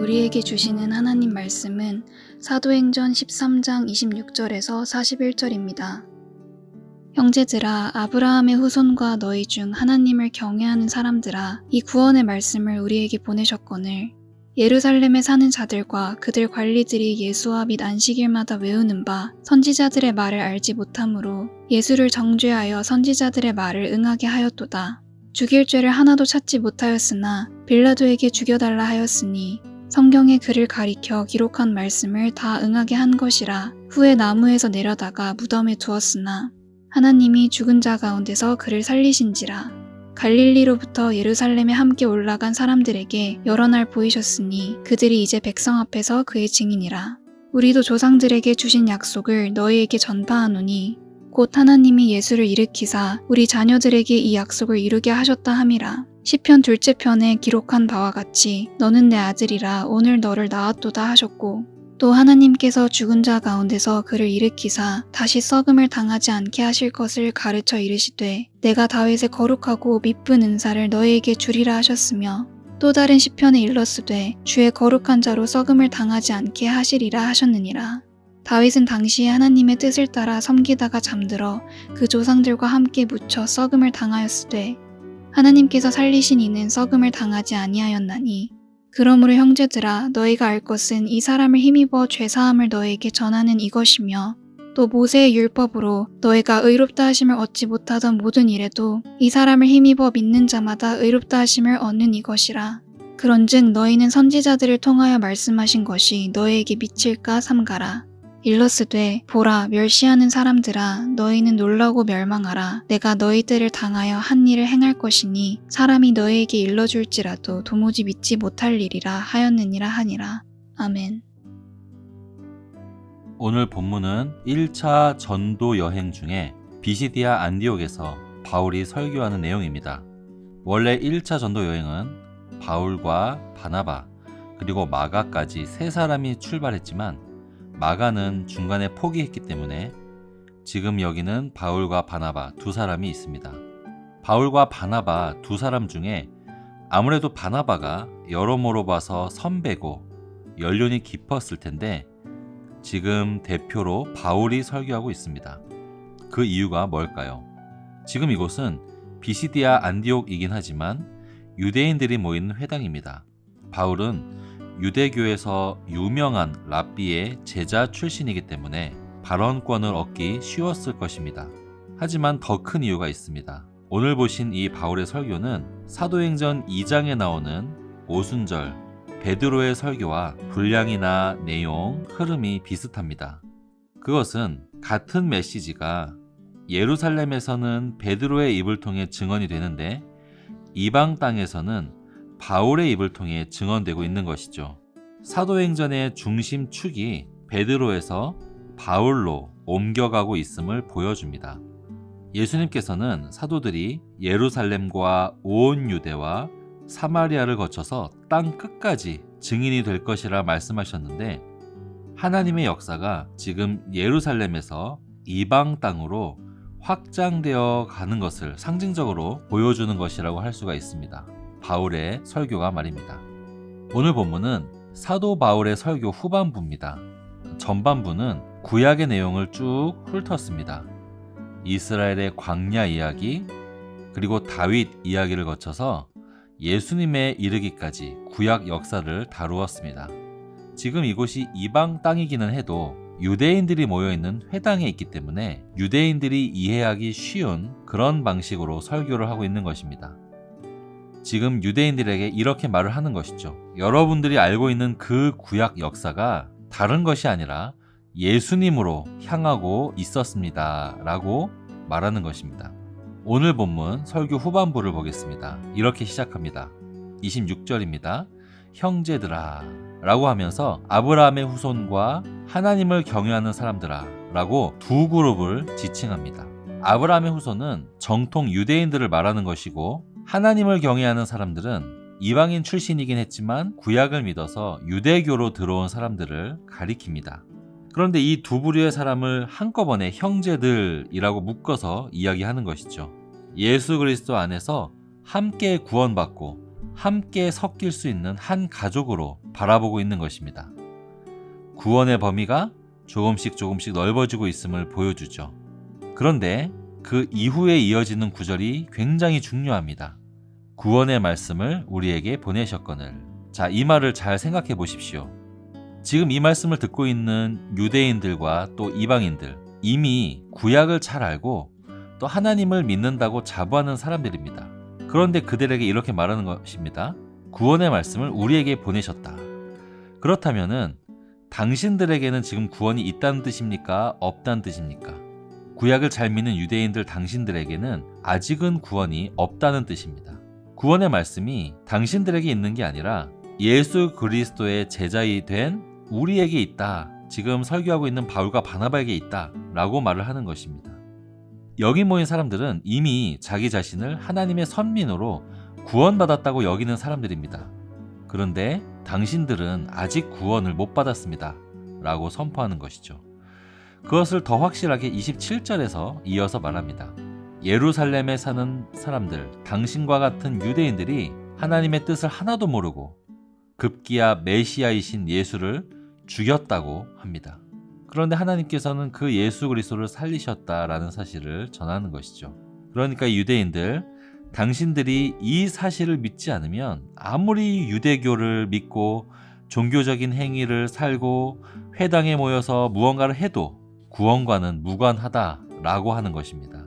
우리에게 주시는 하나님 말씀은 사도행전 13장 26절에서 41절입니다. 형제들아, 아브라함의 후손과 너희 중 하나님을 경외하는 사람들아, 이 구원의 말씀을 우리에게 보내셨거늘 예루살렘에 사는 자들과 그들 관리들이 예수와 및 안식일마다 외우는 바 선지자들의 말을 알지 못하므로 예수를 정죄하여 선지자들의 말을 응하게 하였도다. 죽일 죄를 하나도 찾지 못하였으나 빌라도에게 죽여달라 하였으니 성경의 글을 가리켜 기록한 말씀을 다 응하게 한 것이라. 후에 나무에서 내려다가 무덤에 두었으나 하나님이 죽은 자 가운데서 그를 살리신지라. 갈릴리로부터 예루살렘에 함께 올라간 사람들에게 여러 날 보이셨으니 그들이 이제 백성 앞에서 그의 증인이라. 우리도 조상들에게 주신 약속을 너희에게 전파하노니 곧 하나님이 예수를 일으키사 우리 자녀들에게 이 약속을 이루게 하셨다 함이라. 시편 둘째 편에 기록한 바와 같이 너는 내 아들이라 오늘 너를 낳았도다 하셨고, 또 하나님께서 죽은 자 가운데서 그를 일으키사 다시 썩음을 당하지 않게 하실 것을 가르쳐 이르시되 내가 다윗의 거룩하고 미쁜 은사를 너희에게 주리라 하셨으며, 또 다른 시편에 일렀으되 주의 거룩한 자로 썩음을 당하지 않게 하시리라 하셨느니라. 다윗은 당시에 하나님의 뜻을 따라 섬기다가 잠들어 그 조상들과 함께 묻혀 썩음을 당하였으되 하나님께서 살리신 이는 썩음을 당하지 아니하였나니, 그러므로 형제들아, 너희가 알 것은 이 사람을 힘입어 죄사함을 너희에게 전하는 이것이며, 또 모세의 율법으로 너희가 의롭다 하심을 얻지 못하던 모든 일에도 이 사람을 힘입어 믿는 자마다 의롭다 하심을 얻는 이것이라. 그런즉 너희는 선지자들을 통하여 말씀하신 것이 너희에게 미칠까 삼가라. 일러스되 보라, 멸시하는 사람들아, 너희는 놀라고 멸망하라. 내가 너희들을 당하여 한 일을 행할 것이니 사람이 너희에게 일러줄지라도 도무지 믿지 못할 일이라 하였느니라 하니라. 아멘. 오늘 본문은 1차 전도 여행 중에 비시디아 안디옥에서 바울이 설교하는 내용입니다. 원래 1차 전도 여행은 바울과 바나바 그리고 마가까지 세 사람이 출발했지만 마가는 중간에 포기했기 때문에 지금 여기는 바울과 바나바 두 사람이 있습니다. 바울과 바나바 두 사람 중에 아무래도 바나바가 여러모로 봐서 선배고 연륜이 깊었을 텐데 지금 대표로 바울이 설교하고 있습니다. 그 이유가 뭘까요? 지금 이곳은 비시디아 안디옥이긴 하지만 유대인들이 모이는 회당입니다. 바울은 유대교에서 유명한 랍비의 제자 출신이기 때문에 발언권을 얻기 쉬웠을 것입니다. 하지만 더 큰 이유가 있습니다. 오늘 보신 이 바울의 설교는 사도행전 2장에 나오는 오순절 베드로의 설교와 분량이나 내용, 흐름이 비슷합니다. 그것은 같은 메시지가 예루살렘에서는 베드로의 입을 통해 증언이 되는데 이방 땅에서는 바울의 입을 통해 증언되고 있는 것이죠. 사도행전의 중심축이 베드로에서 바울로 옮겨가고 있음을 보여줍니다. 예수님께서는 사도들이 예루살렘과 온 유대와 사마리아를 거쳐서 땅 끝까지 증인이 될 것이라 말씀하셨는데, 하나님의 역사가 지금 예루살렘에서 이방 땅으로 확장되어 가는 것을 상징적으로 보여주는 것이라고 할 수가 있습니다. 바울의 설교가 말입니다. 오늘 본문은 사도 바울의 설교 후반부입니다. 전반부는 구약의 내용을 쭉 훑었습니다. 이스라엘의 광야 이야기, 그리고 다윗 이야기를 거쳐서 예수님에 이르기까지 구약 역사를 다루었습니다. 지금 이곳이 이방 땅이기는 해도 유대인들이 모여있는 회당에 있기 때문에 유대인들이 이해하기 쉬운 그런 방식으로 설교를 하고 있는 것입니다. 지금 유대인들에게 이렇게 말을 하는 것이죠. 여러분들이 알고 있는 그 구약 역사가 다른 것이 아니라 예수님으로 향하고 있었습니다 라고 말하는 것입니다. 오늘 본문 설교 후반부를 보겠습니다. 이렇게 시작합니다. 26절입니다. 형제들아 라고 하면서 아브라함의 후손과 하나님을 경외하는 사람들아 라고 두 그룹을 지칭합니다. 아브라함의 후손은 정통 유대인들을 말하는 것이고, 하나님을 경외하는 사람들은 이방인 출신이긴 했지만 구약을 믿어서 유대교로 들어온 사람들을 가리킵니다. 그런데 이 두 부류의 사람을 한꺼번에 형제들이라고 묶어서 이야기하는 것이죠. 예수 그리스도 안에서 함께 구원받고 함께 섞일 수 있는 한 가족으로 바라보고 있는 것입니다. 구원의 범위가 조금씩 넓어지고 있음을 보여주죠. 그런데 그 이후에 이어지는 구절이 굉장히 중요합니다. 구원의 말씀을 우리에게 보내셨거늘. 자, 이 말을 잘 생각해 보십시오. 지금 이 말씀을 듣고 있는 유대인들과 또 이방인들, 이미 구약을 잘 알고 또 하나님을 믿는다고 자부하는 사람들입니다. 그런데 그들에게 이렇게 말하는 것입니다. 구원의 말씀을 우리에게 보내셨다. 그렇다면은 당신들에게는 지금 구원이 있다는 뜻입니까? 없다는 뜻입니까? 구약을 잘 믿는 유대인들 당신들에게는 아직은 구원이 없다는 뜻입니다. 구원의 말씀이 당신들에게 있는 게 아니라 예수 그리스도의 제자이 된 우리에게 있다. 지금 설교하고 있는 바울과 바나바에게 있다. 라고 말을 하는 것입니다. 여기 모인 사람들은 이미 자기 자신을 하나님의 선민으로 구원받았다고 여기는 사람들입니다. 그런데 당신들은 아직 구원을 못 받았습니다. 라고 선포하는 것이죠. 그것을 더 확실하게 27절에서 이어서 말합니다. 예루살렘에 사는 사람들, 당신과 같은 유대인들이 하나님의 뜻을 하나도 모르고 급기야 메시아이신 예수를 죽였다고 합니다. 그런데 하나님께서는 그 예수 그리스도를 살리셨다라는 사실을 전하는 것이죠. 그러니까 유대인들, 당신들이 이 사실을 믿지 않으면 아무리 유대교를 믿고 종교적인 행위를 살고 회당에 모여서 무언가를 해도 구원과는 무관하다라고 하는 것입니다.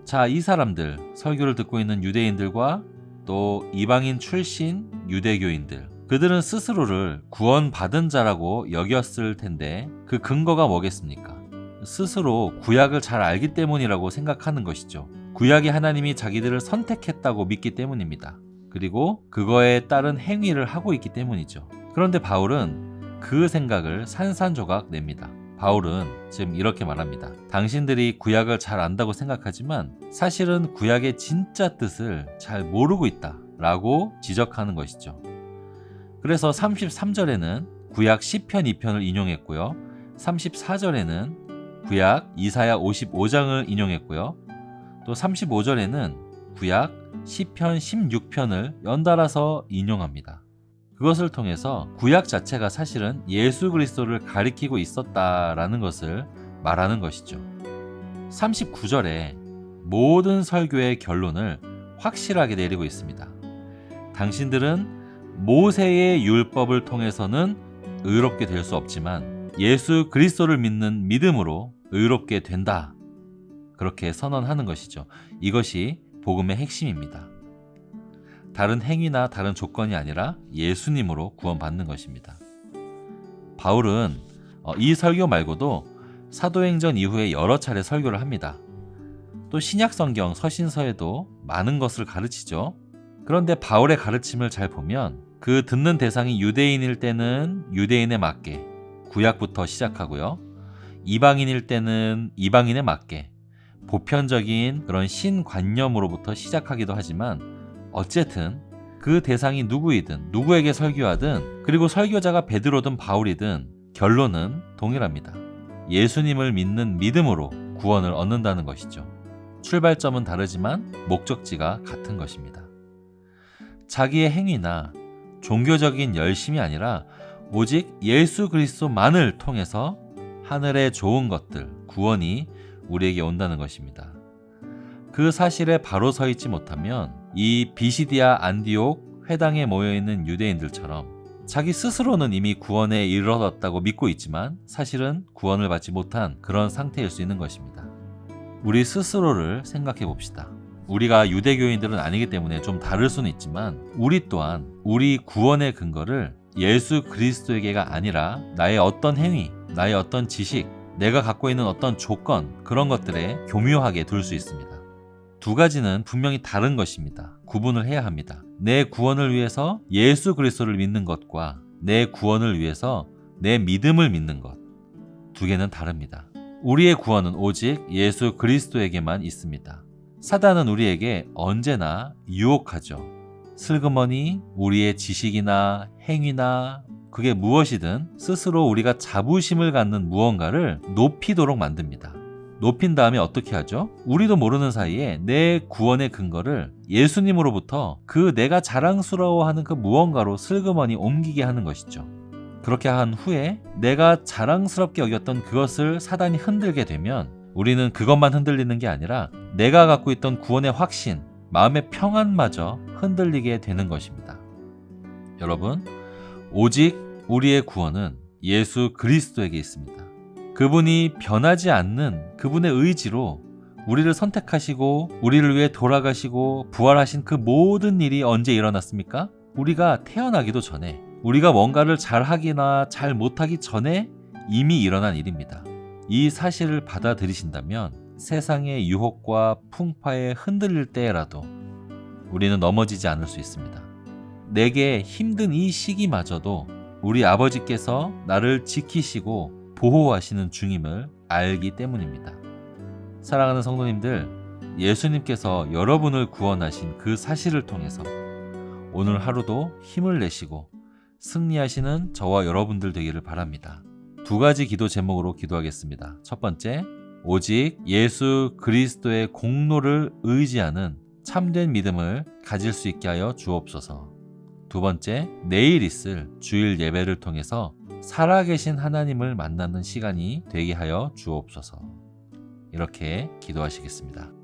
자, 이 사람들, 설교를 듣고 있는 유대인들과 또 이방인 출신 유대교인들, 그들은 스스로를 구원받은 자라고 여겼을 텐데 그 근거가 뭐겠습니까? 스스로 구약을 잘 알기 때문이라고 생각하는 것이죠. 구약이 하나님이 자기들을 선택했다고 믿기 때문입니다. 그리고 그거에 따른 행위를 하고 있기 때문이죠. 그런데 바울은 그 생각을 산산조각 냅니다. 바울은 지금 이렇게 말합니다. 당신들이 구약을 잘 안다고 생각하지만 사실은 구약의 진짜 뜻을 잘 모르고 있다 라고 지적하는 것이죠. 그래서 33절에는 구약 시편 2편을 인용했고요. 34절에는 구약 이사야 55장을 인용했고요. 또 35절에는 구약 시편 16편을 연달아서 인용합니다. 그것을 통해서 구약 자체가 사실은 예수 그리스도를 가리키고 있었다라는 것을 말하는 것이죠. 39절에 모든 설교의 결론을 확실하게 내리고 있습니다. 당신들은 모세의 율법을 통해서는 의롭게 될 수 없지만 예수 그리스도를 믿는 믿음으로 의롭게 된다. 그렇게 선언하는 것이죠. 이것이 복음의 핵심입니다. 다른 행위나 다른 조건이 아니라 예수님으로 구원받는 것입니다. 바울은 이 설교 말고도 사도행전 이후에 여러 차례 설교를 합니다. 또 신약성경 서신서에도 많은 것을 가르치죠. 그런데 바울의 가르침을 잘 보면 그 듣는 대상이 유대인일 때는 유대인에 맞게 구약부터 시작하고요. 이방인일 때는 이방인에 맞게 보편적인 그런 신관념으로부터 시작하기도 하지만 어쨌든 그 대상이 누구이든 누구에게 설교하든 그리고 설교자가 베드로든 바울이든 결론은 동일합니다. 예수님을 믿는 믿음으로 구원을 얻는다는 것이죠. 출발점은 다르지만 목적지가 같은 것입니다. 자기의 행위나 종교적인 열심이 아니라 오직 예수 그리스도만을 통해서 하늘의 좋은 것들, 구원이 우리에게 온다는 것입니다. 그 사실에 바로 서 있지 못하면 이 비시디아 안디옥 회당에 모여있는 유대인들처럼 자기 스스로는 이미 구원에 이르렀다고 믿고 있지만 사실은 구원을 받지 못한 그런 상태일 수 있는 것입니다. 우리 스스로를 생각해 봅시다. 우리가 유대교인들은 아니기 때문에 좀 다를 수는 있지만 우리 또한 우리 구원의 근거를 예수 그리스도에게가 아니라 나의 어떤 행위, 나의 어떤 지식, 내가 갖고 있는 어떤 조건, 그런 것들에 교묘하게 둘 수 있습니다. 두 가지는 분명히 다른 것입니다. 구분을 해야 합니다. 내 구원을 위해서 예수 그리스도를 믿는 것과 내 구원을 위해서 내 믿음을 믿는 것, 두 개는 다릅니다. 우리의 구원은 오직 예수 그리스도에게만 있습니다. 사단은 우리에게 언제나 유혹하죠. 슬그머니 우리의 지식이나 행위나 그게 무엇이든 스스로 우리가 자부심을 갖는 무언가를 높이도록 만듭니다. 높인 다음에 어떻게 하죠? 우리도 모르는 사이에 내 구원의 근거를 예수님으로부터 그 내가 자랑스러워하는 그 무언가로 슬그머니 옮기게 하는 것이죠. 그렇게 한 후에 내가 자랑스럽게 여겼던 그것을 사단이 흔들게 되면 우리는 그것만 흔들리는 게 아니라 내가 갖고 있던 구원의 확신, 마음의 평안마저 흔들리게 되는 것입니다. 여러분, 오직 우리의 구원은 예수 그리스도에게 있습니다. 그분이 변하지 않는 그분의 의지로 우리를 선택하시고 우리를 위해 돌아가시고 부활하신 그 모든 일이 언제 일어났습니까? 우리가 태어나기도 전에, 우리가 뭔가를 잘하기나 잘 못하기 전에 이미 일어난 일입니다. 이 사실을 받아들이신다면 세상의 유혹과 풍파에 흔들릴 때라도 우리는 넘어지지 않을 수 있습니다. 내게 힘든 이 시기마저도 우리 아버지께서 나를 지키시고 보호하시는 중임을 알기 때문입니다. 사랑하는 성도님들, 예수님께서 여러분을 구원하신 그 사실을 통해서 오늘 하루도 힘을 내시고 승리하시는 저와 여러분들 되기를 바랍니다. 두 가지 기도 제목으로 기도하겠습니다. 첫 번째, 오직 예수 그리스도의 공로를 의지하는 참된 믿음을 가질 수 있게 하여 주옵소서. 두 번째, 내일 있을 주일 예배를 통해서 살아계신 하나님을 만나는 시간이 되게 하여 주옵소서. 이렇게 기도하시겠습니다.